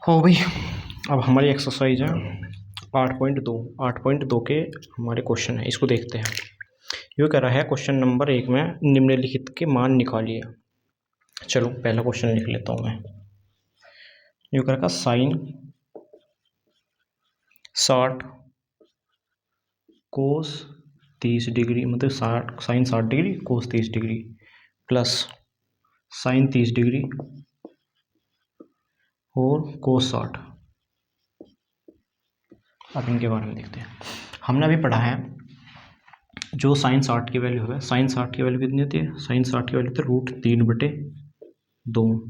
हो भाई, अब हमारी एक्सरसाइज है 8.2। 8.2 के हमारे क्वेश्चन है, इसको देखते हैं। ये कह रहा है क्वेश्चन नंबर 1 में निम्नलिखित के मान निकालिए। चलो पहला क्वेश्चन लिख लेता हूँ मैं। ये कह रहा साइन 60 कोस 30 डिग्री, मतलब 60 sine 60 degree cos 30 degree plus sine 30 degree और कोस 60। अब इनके बारे में देखते हैं। हमने अभी पढ़ा है जो साइन 60 की वैल्यू है, साइन 60 की वैल्यू कितनी होती है? साइन 60 की वैल्यू होती है √3/2।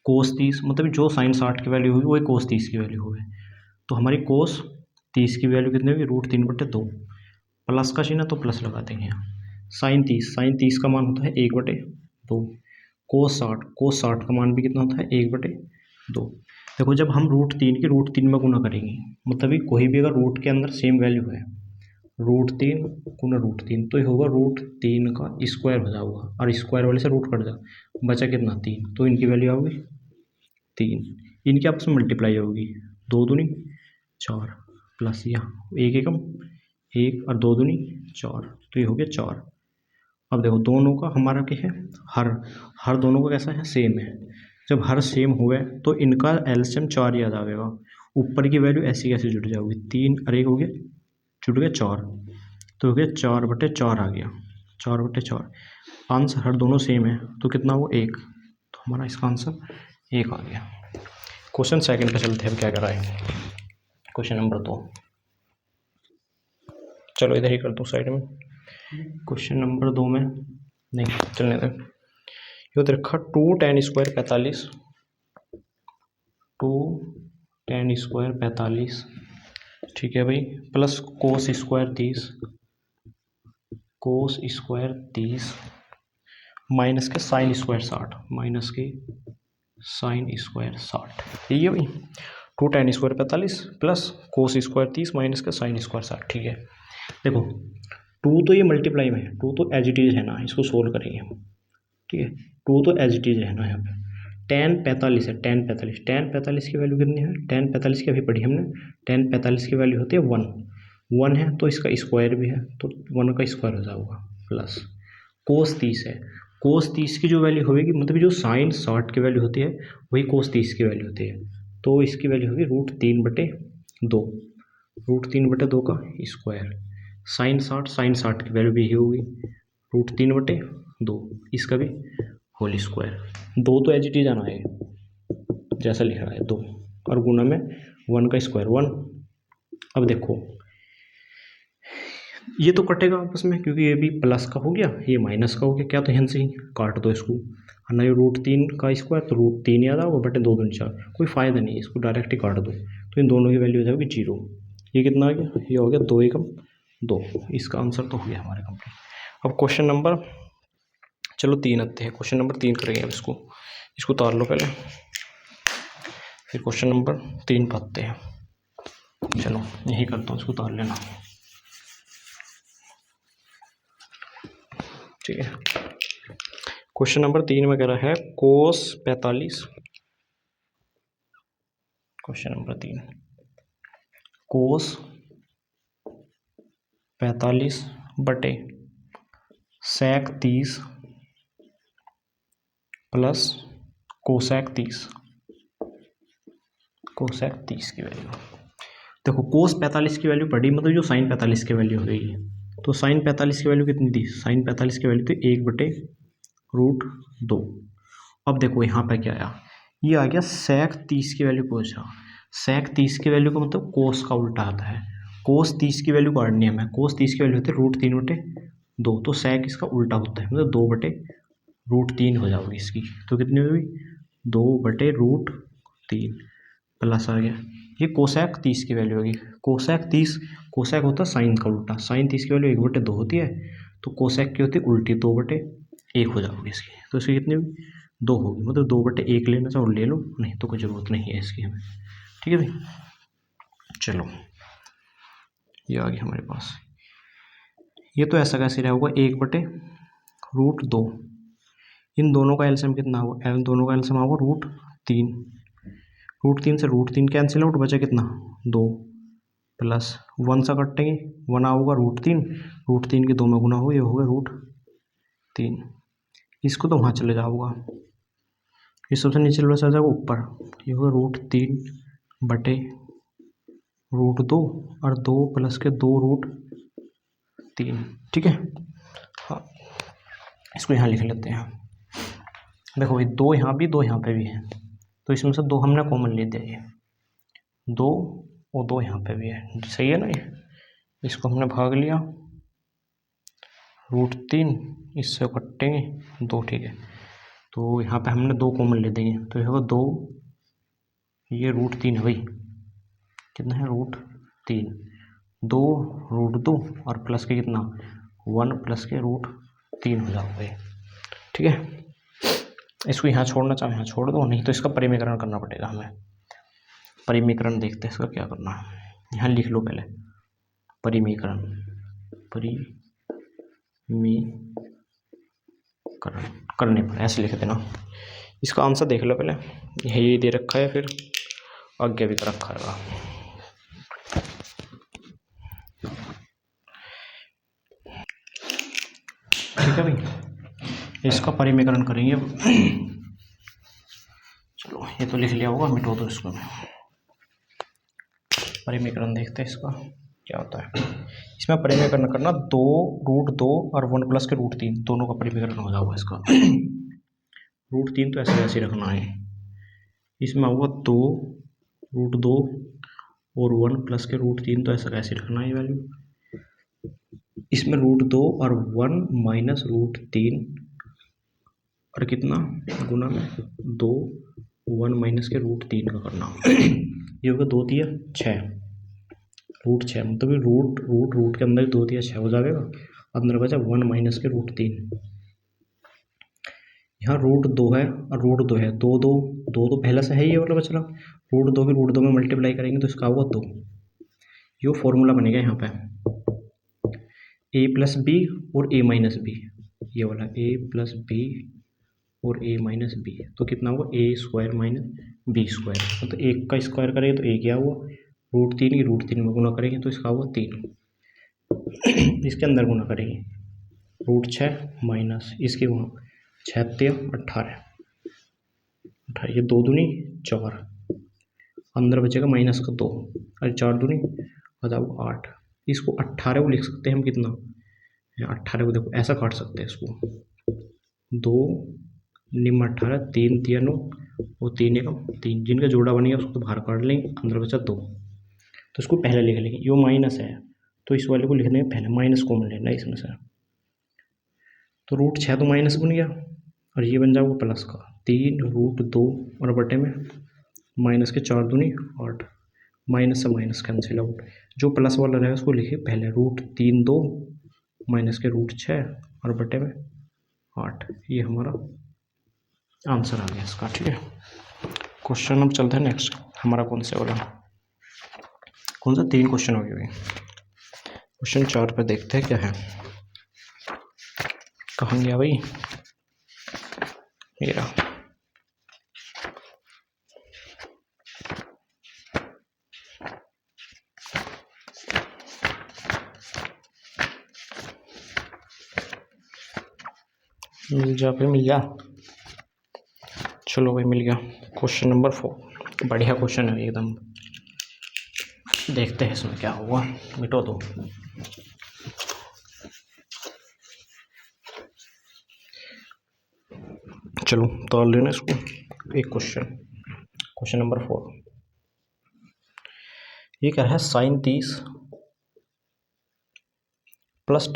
कोस 30 मतलब जो साइन 60 की वैल्यू होगी वही कोस 30 की वैल्यू होगी। तो हमारी कोस 30 की वैल्यू कितनी होगी? √3/2। प्लस का चिन्ह है तो प्लस लगा देंगे यहाँ। साइन 30 का मान होता है 1/2। कोस 60 का मान भी कितना होता है? 1/2। देखो जब हम √3 की √3 में गुना करेंगे, मतलब कि कोई भी अगर रूट के अंदर सेम वैल्यू है, √3 गुना √3 तो ये होगा √3 का स्क्वायर हो जाऊगा, और स्क्वायर वाले से रूट कट जा, बचा कितना? 3। तो इनकी वैल्यू आओगी 3। इनकी आपस में मल्टीप्लाई होगी, 2 दूनी 4 प्लस यहाँ 1 एकम 1 और 2 दूनी 4, तो ये हो गया 4। अब देखो दोनों का हमारा क्या है? हर दोनों का कैसा है? सेम है। जब हर सेम हुए तो इनका एलसीएम 4 याद आएगा। ऊपर की वैल्यू ऐसी कैसे जुड़ जाओगी? 3 और 1 हो गया, जुड़ गया 4, तो हो गया 4/4 आ गया। 4/4 आंसर हर दोनों सेम है तो कितना हुआ? 1। तो हमारा इसका आंसर 1 आ गया। क्वेश्चन सेकंड पे चलते हैं, क्या कर रहा है क्वेश्चन नंबर 2। चलो इधर ही कर दो साइड में। क्वेश्चन नंबर 2 में नहीं चलने दे। ये देखा 2 tan² 45, 2 tan² 45, ठीक है भाई, plus cos square 30, cos square 30 minus के साइन स्क्वायर 60, माइनस के साइन स्क्वायर 60, ठीक है भाई। 2 tan² 45 plus cos square 30 minus का साइन स्क्वायर 60, ठीक है। देखो 2 तो ये मल्टीप्लाई में है, 2 तो एज इट इज है ना, इसको सोल्व करेंगे हम, ठीक है। 2 तो एज इट इज है ना यहाँ पे। tan 45 है, tan 45 की वैल्यू कितनी है? tan 45 की अभी पढ़ी हमने, tan 45 की वैल्यू होती है 1 है, तो इसका स्क्वायर भी है तो 1 का स्क्वायर हो जाएगा, प्लस कोस 30 है। कोस 30 की जो वैल्यू होगी, मतलब जो साइन 60 की वैल्यू होती है वही कोस 30 की वैल्यू होती है, तो इसकी वैल्यू होगी √3/2, √3/2 का स्क्वायर। साइन 60 की वैल्यू भी यही होगी √3/2, इसका भी होल स्क्वायर। 2 तो एज इट इज आना है जैसा लिख रहा है 2, और गुना में 1 का स्क्वायर 1। अब देखो ये तो कटेगा आपस में, क्योंकि ये भी प्लस का हो गया, ये माइनस का हो गया, क्या तो यहाँ से ही काट दो इसको, और ना ये √3 का स्क्वायर तो √3 याद आओगे, बटे 2 4, कोई फ़ायदा नहीं, इसको डायरेक्ट ही काट दो, तो इन दोनों की वैल्यू हो जाएगी 0। ये कितना आ गया? ये हो गया 2 एकम 2। इसका आंसर तो हो गया हमारे कंप्लीट। अब क्वेश्चन नंबर, चलो 3 आते हैं, क्वेश्चन नंबर 3 करेंगे। अब इसको उतार लो पहले, फिर क्वेश्चन नंबर 3 पर आते हैं। चलो यही करता हूँ, इसको उतार लेना, ठीक है। क्वेश्चन नंबर 3 में कह रहा है कोस 45, क्वेश्चन नंबर 3 कोस 45 बटे सेक 30 प्लस कोसेक 30, कोसेक 30 की वैल्यू। देखो कोस 45 की वैल्यू पड़ी, मतलब जो साइन 45 की वैल्यू हो गई है, तो साइन 45 की वैल्यू कितनी थी? साइन 45 की वैल्यू थी 1/√2। अब देखो यहाँ पर क्या आया, ये आ गया सेक 30 की वैल्यू पहुँचा। सेक 30 की वैल्यू का मतलब कोस का उल्टा आता है, कोस 30 की वैल्यू काटनी है हमें, कोस 30 की वैल्यू होती है √3/2, तो सेक इसका उल्टा होता है, मतलब 2/√3 हो जाएगी इसकी, तो कितनी हुई? 2/√3 प्लस आ गया, ये कोसेक 30 की वैल्यू होगी। कोसेक होता है साइन का उल्टा, साइन 30 की वैल्यू 1/2 होती है, तो कोसेक की होती है उल्टी, 2/1 हो जाएगी इसकी, तो इसकी कितनी हुई? 2 होगी, मतलब 2/1 लेना चाहो ले लो, नहीं तो कोई ज़रूरत नहीं है इसकी हमें, ठीक है भाई। चलो ये आ गया हमारे पास, ये तो ऐसा कैसे रहा होगा 1/√2, इन दोनों का एलसीएम कितना होगा? दोनों का एलसीएम होगा √3, √3 से √3 कैंसिल आउट, बचा कितना 2 प्लस 1 सा कटेंगे, 1 होगा √3 के 2 में गुना हो, ये होगा √3। इसको तो वहाँ चले जाओगा, इस सबसे नीचे वाला चला जाएगा ऊपर, ये होगा √3 बटे √2 और 2 प्लस के 2√3। ठीक है, हाँ इसको यहाँ लिख लेते हैं। देखो भाई 2 यहाँ भी 2 यहाँ पे भी है, तो इसमें से 2 हमने कॉमन ले दिया, 2 और 2 यहाँ पे भी है, सही है ना। ये इसको हमने भाग लिया, √3 इससे कटेंगे 2, ठीक है। तो यहाँ पे हमने 2 कॉमन ले देंगे, तो ये होगा 2, ये √3 है भाई, कितना है √3, 2 √2 और प्लस के कितना 1 प्लस के √3 हो जाओगे। ठीक है, इसको यहाँ छोड़ना चाहे यहाँ छोड़ दो, नहीं तो इसका परिमीकरण करना पड़ेगा हमें। परिमीकरण देखते हैं इसका क्या करना है, यहाँ लिख लो पहले परिमीकरण, करने पर ऐसे लिख देना। इसका आंसर देख लो पहले, यही दे रखा है, फिर आगे भी कर रखा है। ठीक है भाई, इसका परिमीकरण करेंगे। चलो ये तो लिख लिया होगा, मिटो दो इसको। परिमीकरण देखते हैं इसका क्या होता है। इसमें परिमीकरण करना 2 √2 और 1 प्लस के √3 दोनों का परिमीकरण हो जाएगा इसका। √3 तो ऐसे वैसे रखना है, इसमें होगा 2 √2 और 1 प्लस के √3 तो ऐसा कैसे रखना है वैल्यू। इसमें √2 और 1 माइनस √3 और कितना गुना में 2 1 माइनस के √3 का करना। ये होगा 2 दिया 6, √6 मतलब रूट के अंदर 2 दिया 6 हो जाएगा, अंदर बचा 1 माइनस के √3। यहाँ √2 है और √2 है, 2 पहले से है, ये वाला बच रहा, √2 के √2 में मल्टीप्लाई करेंगे तो इसका होगा 2। ये फॉर्मूला बनेगा यहाँ पे a प्लस बी और a माइनस बी, ये वाला a प्लस बी और a माइनस बी, तो कितना होगा a² माइनस b²। तो 1 का स्क्वायर करेंगे तो 1 क्या हुआ, √3 की √3 में गुना करेंगे तो इसका होगा 3, इसके अंदर गुना करेंगे √6 माइनस इसके वहाँ 6 × 18, ये 2 दूनी 4, अंदर बचेगा माइनस का 2 और 4 दूनी बताओ 8। इसको 18 को लिख सकते हैं हम कितना, 18 को देखो ऐसा काट सकते हैं इसको, 2 निम्न 18, 3 × 9 और 3 × 3, जिनका जोड़ा बनेगा उसको तो बाहर काट लेंगे, अंदर बचा 2, तो इसको पहले लिख लेंगे। ये माइनस है तो इस वाले को लिख देंगे पहले, माइनस कॉमन लेना है इसमें से, तो √6 तो माइनस बन गया और ये बन जाएगा प्लस का 3 √2 और बटे में माइनस के 4 दूनी 8, माइनस से माइनस कैंसिल आउट, जो प्लस वाला रहेगा उसको लिखे पहले, √3 2 माइनस के √6 और बटे में 8, ये हमारा आंसर आ गया इसका। ठीक है, क्वेश्चन अब चलते हैं नेक्स्ट, हमारा कौन सा वाला, कौन सा 3 क्वेश्चन हो गए। क्वेश्चन 4 पे देखते हैं क्या है, कहाँ गया भाई, ये रहा। मिल जा, चलो भाई मिल गया। क्वेश्चन नंबर 4, बढ़िया क्वेश्चन है एकदम, देखते हैं इसमें क्या हुआ, मिटो दो। चलो तो लेना इसको एक क्वेश्चन नंबर 4, ये क्या है, sin 30 प्लस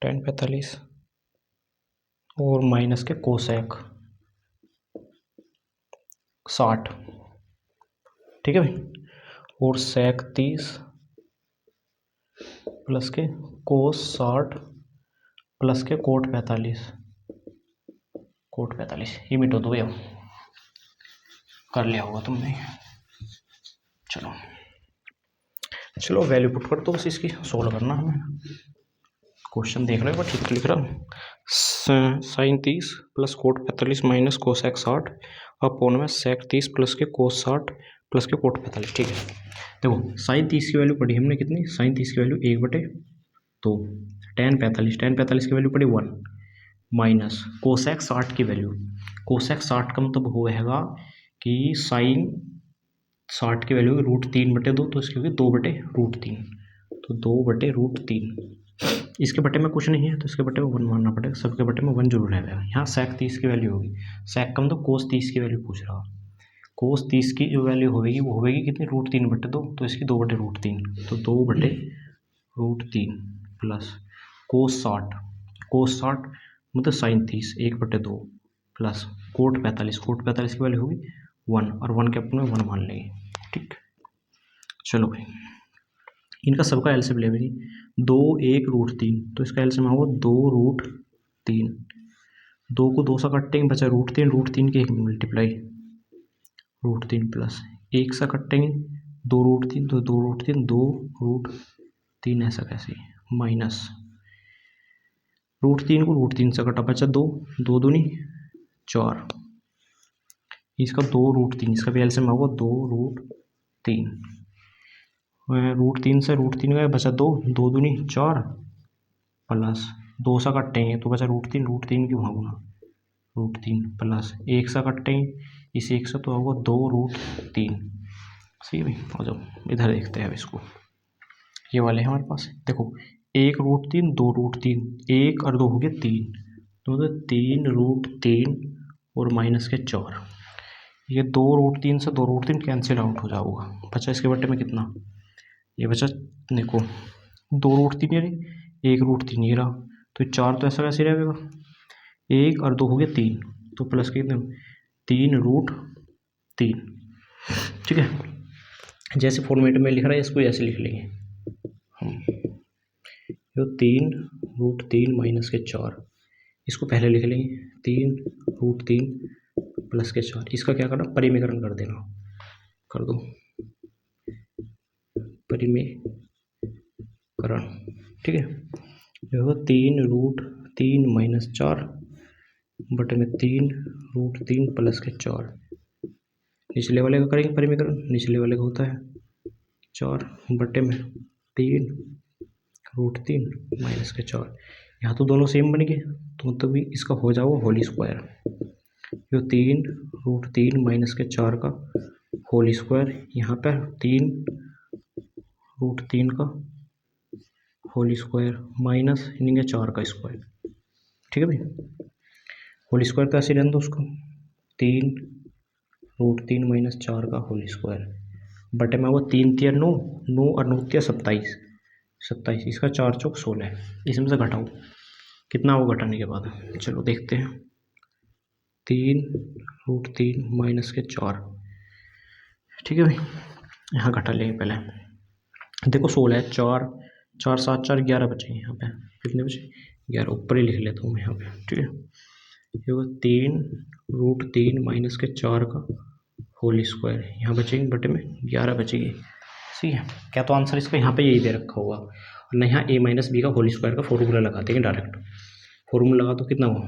tan 45 और माइनस के कोसेक 60, ठीक है भाई, और sec 30 प्लस के कोस 60 प्लस के कोट 45, ये मिटो दो भैया, कर लिया होगा तुमने। चलो वैल्यू पुट कर दो बस, इसकी सोल्व करना हमें। क्वेश्चन देख रहे हो ठीक लिख रहा हूँ, sin 30 plus coat 45 minus cosec 60 upon में सेक 30 प्लस के कोस 60 प्लस के कोट 45। ठीक है, देखो साइन 30 की वैल्यू पढ़ी हमने कितनी, साइन 30 की वैल्यू 1/2, टेन 45 की वैल्यू पड़ी 1 माइनस कोसेक 60 की वैल्यू, कोसेक 60 का मतलब वो रहेगा कि साइन 60 की वैल्यू √3/2, तो इसकी होगी 2/√3, तो 2/√3। इसके बटे में कुछ नहीं है तो इसके बटे में 1 मानना पड़ेगा, सबके बटे में 1 जरूर रहेगा। यहाँ सेक 30 की वैल्यू होगी, सेक का मतलब कोस 30 की वैल्यू पूछ रहा, कोस 30 की जो वैल्यू होगी वो होगी कितनी, √3/2, तो इसकी 2/√3, तो 2/√3 प्लस कोस 60 मतलब साइन 30 1/2 प्लस कोट 45 की वैल्यू होगी 1, और 1 के अपने 1 मान लेंगे। ठीक, चलो भाई इनका सबका एलसीएम ले लेंगे, 2 1 √3, तो इसका एलसीएम होगा 2√3, 2 को 2 से कटेंगे बचा √3 के 1 मल्टीप्लाई √3 प्लस 1 से कटेंगे 2√3, तो 2√3 ऐसा कैसे माइनस √3 को √3 से कटा बचा 2, 2 दूनी 4, इसका 2√3, इसका भी एलसीएम होगा 2√3, √3 से √3 गए बचा 2, 2 दूनी 4 प्लस 2 से कटेंगे तो बचा √3 क्यों होगा √3 प्लस 1 से कटेंगे इस 1 से तो होगा 2√3। सही है भाई, आ जाओ इधर देखते हैं अब इसको, ये वाले हैं हमारे पास, देखो 1√3 2√3, 1 और 2 हो गया 3, तो 3√3 और माइनस के 4, ये 2√3 से 2√3 कैंसिल आउट हो जाऊगा, बचा इसके बटे में कितना, ये बचा देखो 2√3 यानी 1√3 ये रहा, तो 4 तो ऐसा कैसे रहेगा, 1 और 2 हो गया 3, तो प्लस कितने 3√3। ठीक है, जैसे फॉर्मेट में लिख रहा है इसको ऐसे लिख लेंगे हम, जो 3√3 माइनस के 4, इसको पहले लिख लेंगे 3√3 प्लस के 4, इसका क्या करना परिमेयकरण कर देना, कर दो परिमेयकरण। ठीक है, जो होगा 3√3 माइनस 4 बटे में 3√3 प्लस के 4, निचले वाले का करेंगे परिमेयकरण, निचले वाले का होता है 4 बटे में 3√3 माइनस के 4, यहाँ तो दोनों सेम बन गए तो मतलब भी इसका हो जाओगा होली स्क्वायर, जो 3√3 माइनस के 4 का होली स्क्वायर, यहाँ पर 3√3 का होली स्क्वायर माइनस इनके 4 का स्क्वायर। ठीक है भाई, होली स्क्वायर तो ऐसे रहने दो उसको, 3√3 माइनस 4 का होली स्क्वायर बटे में वो 3 3 9 9 और 9 27, इसका 4 चौक 16, इसमें से घटाओ कितना वो घटाने के बाद, चलो देखते हैं 3√3 माइनस के 4। ठीक है भाई, यहाँ घटा लेंगे पहले, देखो 16 है, 4 4 7 4 11 बचे यहाँ पे, कितने बचे 11, ऊपर ही लिख लेता हूँ मैं यहाँ पे। ठीक है, ये होगा 3√3 माइनस के 4 का होली स्क्वायर, यहाँ बचेंगे बटे में 11 बचेगी। ठीक है, क्या तो आंसर इसका यहाँ पे यही दे रखा होगा, और नहीं यहाँ a माइनस बी का होली स्क्वायर का फॉर्मूला लगा देंगे डायरेक्ट, फॉर्मूला लगा तो कितना हुआ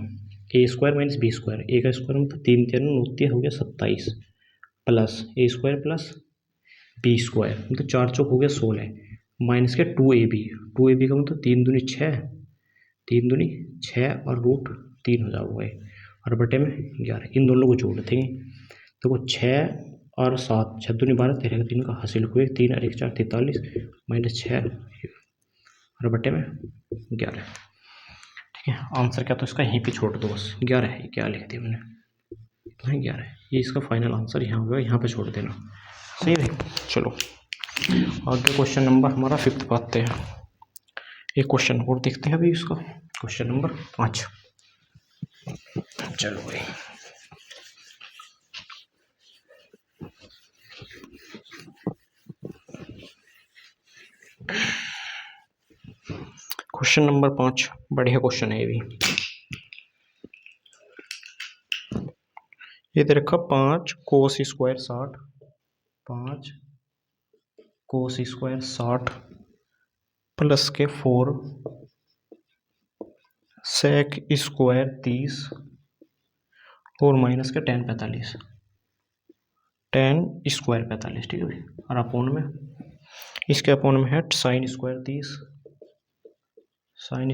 a square minus b square, a का स्क्वायर मतलब 3 3 9 हो गया 27 plus a square plus b square मतलब 4 चौक हो गया 16 माइनस के 2ab का मतलब 3 दूनी 6, 3 दूनी 6 और √3 हो जाओगे, और बटे में 11, इन दोनों को जोड़ देंगे तो वो 6 और 7 6 दूनी 12 13 3 का हासिल हुए 3 और 1 4 43 माइनस 6 और बटे में 11। ठीक है, आंसर क्या तो इसका यहीं पे छोड़ दो बस, 11 है, क्या लिख दिया मैंने इतना 11 है, ये इसका फाइनल आंसर यहाँ होगा, यहाँ पे छोड़ देना। सही है, चलो आगे क्वेश्चन नंबर हमारा 5th पे आते हैं, एक क्वेश्चन और देखते हैं अभी इसका, क्वेश्चन नंबर 5। चलो भाई क्वेश्चन नंबर 5 बढ़िया क्वेश्चन है ये भी, ये दे रखा 5 cos square 60, 5 cos square 60 plus के 4 सेक स्क्वायर 30 और माइनस के 10 45। 10 स्क्वायर 45, ठीक है भाई। और अपोन में इसके अपोन में है साइन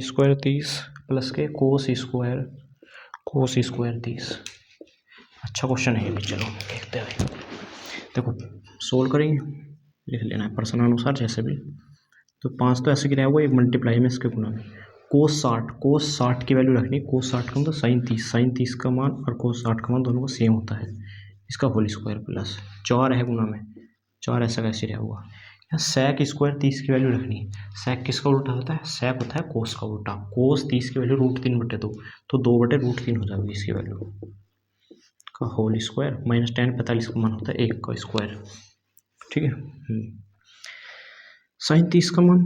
स्क्वायर 30 प्लस के कोस स्क्वायर 30। अच्छा क्वेश्चन है ये भी, चलो देखते हैं। देखो सोल्व करेंगे, लिख लेना है प्रश्नानुसार जैसे भी। तो 5 तो ऐसे गिरा हुआ, एक मल्टीप्लाई में इसके गुना में। कोस 60 की वैल्यू रखनी। कोस 60 का मतलब साइन 30 का मान और कोस 60 का मान दोनों का सेम होता है। इसका होल स्क्वायर प्लस 4 है गुना में, 4 ऐसा कैसे रहा हुआ। यहाँ सेक स्क्वायर 30 की वैल्यू रखनी है। सेक किसका उल्टा होता है? सेक होता है कोस का उल्टा। कोस 30 की वैल्यू √3/2, तो 2/√3 हो जाएगी इसकी वैल्यू का होल स्क्वायर माइनस tan 45 का मान होता है 1 का स्क्वायर, ठीक है। साइन 30 का मान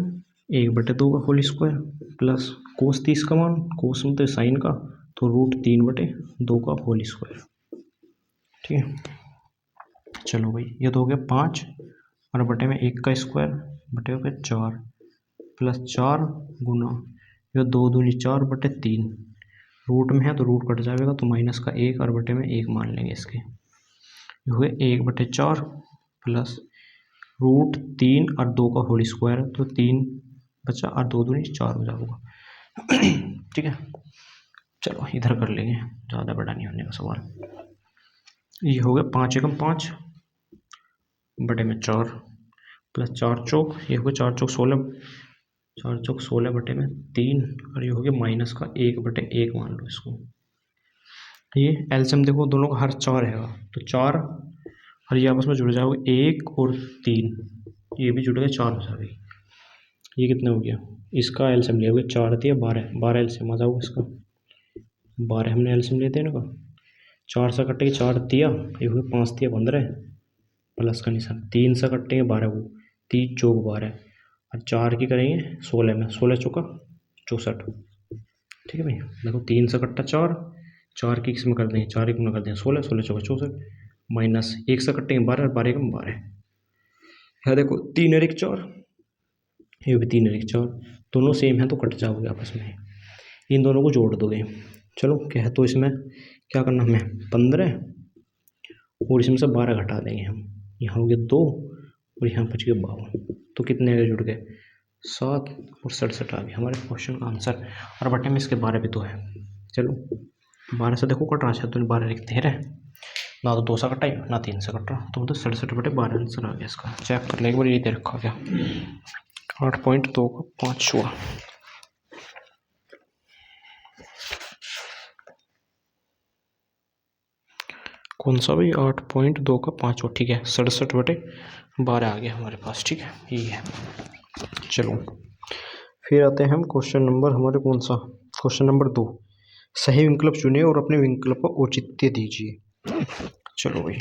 1/2 का होल स्क्वायर प्लस कोस 30 का मान, कोस मतलब साइन का, तो √3/2 का होल स्क्वायर, ठीक है। चलो भाई ये तो हो गया 5 और बटे में 1 का स्क्वायर बटे हो गया 4 प्लस 4 गुना ये 2 दूनी 4/3, रूट में है तो रूट कट जाएगा तो माइनस का 1 और बटे में 1 मान लेंगे इसके। ये हुए 1/4 प्लस √3 और 2 का होल स्क्वायर, तो 3 बचा और 2 दूनी 4 हो जाएगा, ठीक है। चलो इधर कर लेंगे, ज़्यादा बड़ा नहीं होने का सवाल। ये हो गया 5 एकम 5 बटे में 4 प्लस 4 चौक, ये हो गया 4 चौक 16, 4 चौक 16 बटे में 3 और ये हो गया माइनस का 1/1 मान लो इसको। ये एलसीएम देखो दोनों का हर 4 रहेगा, तो 4 और ये आपस में जुड़ जाओगे 1 और 3, ये भी जुड़ गए 4 हो जाएगी। ये कितना हो गया? इसका एलसीएम ले होगा 4 दिया 12 एलसीएम आ जाओगे इसका। 12 हमने एलसीएम लेते हैं ना का, 4 से कटेंगे 4 दिया, ये हो गया 5 दिया 15 प्लस का निशान, 3 से कटेंगे 12 को, 3 चौक 12 और 4 की करेंगे 16 में, 16 चौका 64, ठीक है भाई। देखो 3 से कट्टा 4 की किस में कर देंगे 4 गुना कर देंगे 16, 16 चौका 64 माइनस 1 से कटेंगे 12 और 12 में 12। यहाँ देखो 3 और 1 4, ये भी 3 और 1 4, दोनों सेम है तो कट जाओगे आपस में, इन दोनों को जोड़ दोगे। चलो क्या है, तो इसमें क्या करना हमें 15 और इसमें से 12 घटा देंगे हम, यहाँ हो गया 2 और यहाँ बच गया 52, तो कितने आगे जुड़ गए 7 और 67 आ गया हमारे क्वेश्चन का आंसर। और बटे में इसके 12 भी तो है। चलो 12 से देखो कट रहा है, तो 12 लिखते हैं ना, तो 2 से कटा ना 3 से कट रहा, तो मतलब 67/12 आंसर आ गया इसका। चेक कर ले एक बार, ये दे रखा क्या 8.2 का 5 हुआ। कौन सा भाई 8.2 का 5 हुआ, ठीक है 67/12 आ गया हमारे पास, ठीक है ये है। चलो फिर आते हैं हम क्वेश्चन नंबर हमारे कौन सा, क्वेश्चन नंबर 2, सही विकल्प चुनिए और अपने विकल्प का औचित्य दीजिए। चलो भाई